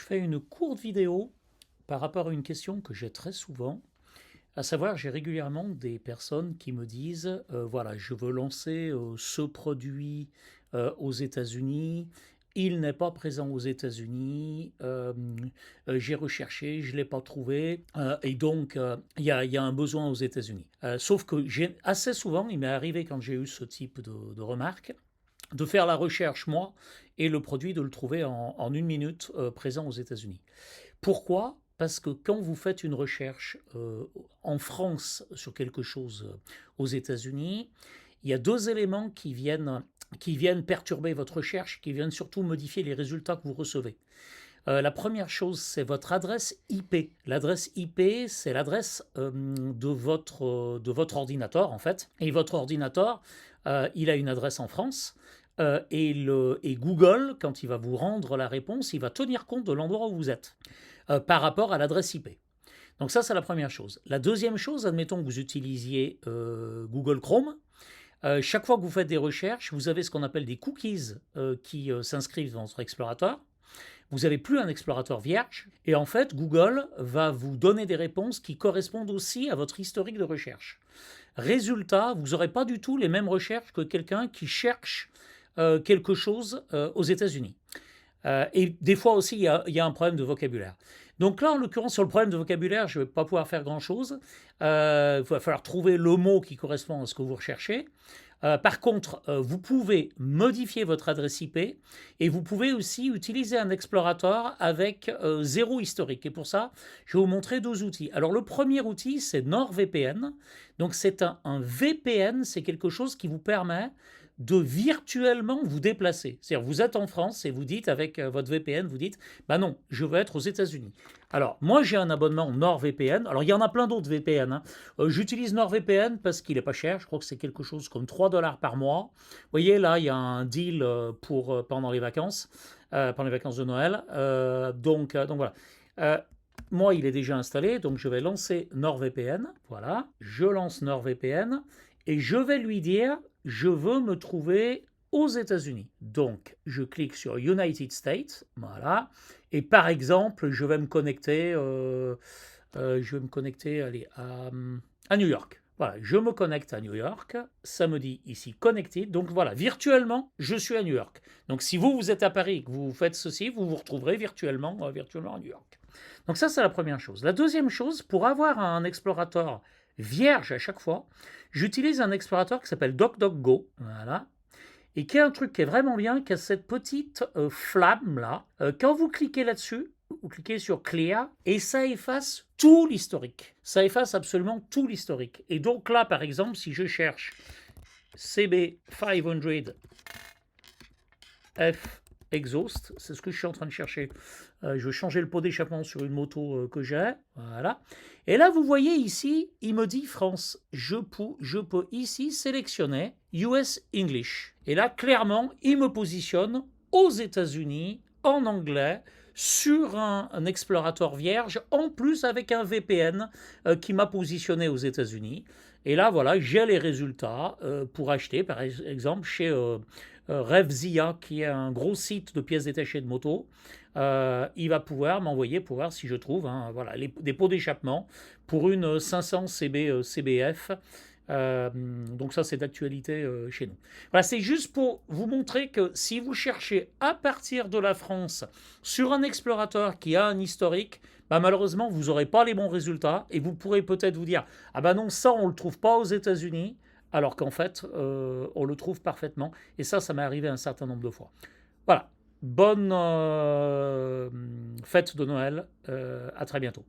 fais une courte vidéo par rapport à une question que j'ai très souvent, à savoir j'ai régulièrement des personnes qui me disent voilà, je veux lancer ce produit aux États-Unis, il n'est pas présent aux États-Unis, j'ai recherché, je ne l'ai pas trouvé, et donc il y a un besoin aux États-Unis. Sauf que assez souvent, il m'est arrivé quand j'ai eu ce type de remarques, de faire la recherche moi et le produit de le trouver en une minute présent aux États-Unis. Pourquoi? Parce que quand vous faites une recherche en France sur quelque chose aux États-Unis, il y a deux éléments qui viennent perturber votre recherche, qui viennent surtout modifier les résultats que vous recevez. La première chose, c'est votre adresse IP. L'adresse IP, c'est l'adresse de votre ordinateur, en fait. Et votre ordinateur, il a une adresse en France. Et Google, quand il va vous rendre la réponse, il va tenir compte de l'endroit où vous êtes par rapport à l'adresse IP. Donc ça, c'est la première chose. La deuxième chose, admettons que vous utilisiez Google Chrome. Chaque fois que vous faites des recherches, vous avez ce qu'on appelle des cookies qui s'inscrivent dans votre explorateur. Vous n'avez plus un explorateur vierge. Et en fait, Google va vous donner des réponses qui correspondent aussi à votre historique de recherche. Résultat, vous n'aurez pas du tout les mêmes recherches que quelqu'un qui cherche quelque chose aux États-Unis. Et des fois aussi, il y a un problème de vocabulaire. Donc là, en l'occurrence, sur le problème de vocabulaire, je ne vais pas pouvoir faire grand-chose. Il va falloir trouver le mot qui correspond à ce que vous recherchez. Par contre, vous pouvez modifier votre adresse IP et vous pouvez aussi utiliser un explorateur avec zéro historique. Et pour ça, je vais vous montrer deux outils. Alors le premier outil, c'est NordVPN. Donc c'est un VPN, c'est quelque chose qui vous permet de virtuellement vous déplacer. C'est-à-dire vous êtes en France et vous dites avec votre VPN, vous dites bah non, je veux être aux États-Unis. Alors moi j'ai un abonnement NordVPN. Alors il y en a plein d'autres VPN. J'utilise NordVPN parce qu'il est pas cher. Je crois que c'est quelque chose comme 3 dollars par mois. Vous voyez là, il y a un deal pour pendant les vacances de Noël. Donc voilà. Moi, il est déjà installé, donc je vais lancer NordVPN. Voilà, je lance NordVPN et je vais lui dire je veux me trouver aux États-Unis. Donc, je clique sur United States, voilà, et par exemple, je vais me connecter, allez, à New York. Voilà, je me connecte à New York, ça me dit ici connected, donc voilà, virtuellement, je suis à New York. Donc si vous êtes à Paris, que vous faites ceci, vous vous retrouverez virtuellement à New York. Donc ça, c'est la première chose. La deuxième chose, pour avoir un explorateur vierge à chaque fois, j'utilise un explorateur qui s'appelle DuckDuckGo, voilà, et qui a un truc qui est vraiment bien, qui a cette petite flamme là. Quand vous cliquez là-dessus, vous cliquez sur Clear et ça efface tout l'historique. Ça efface absolument tout l'historique. Et donc là, par exemple, si je cherche CB500F exhaust, c'est ce que je suis en train de chercher. Je vais changer le pot d'échappement sur une moto que j'ai. Voilà. Et là, vous voyez ici, il me dit France. Je peux ici sélectionner US English. Et là, clairement, il me positionne aux États-Unis, en anglais, sur un explorateur vierge, en plus avec un VPN qui m'a positionné aux États-Unis. Et là, voilà, j'ai les résultats pour acheter, par exemple, chez Revzia, qui est un gros site de pièces détachées de moto. Il va pouvoir m'envoyer pour voir si je trouve voilà, des pots d'échappement pour une 500 CBF. Donc ça, c'est d'actualité chez nous. Voilà, c'est juste pour vous montrer que si vous cherchez à partir de la France sur un explorateur qui a un historique, bah malheureusement, vous n'aurez pas les bons résultats et vous pourrez peut-être vous dire ah bah non, ça, on ne le trouve pas aux États-Unis, alors qu'en fait, on le trouve parfaitement. Et ça m'est arrivé un certain nombre de fois. Voilà. Bonne fête de Noël. À très bientôt.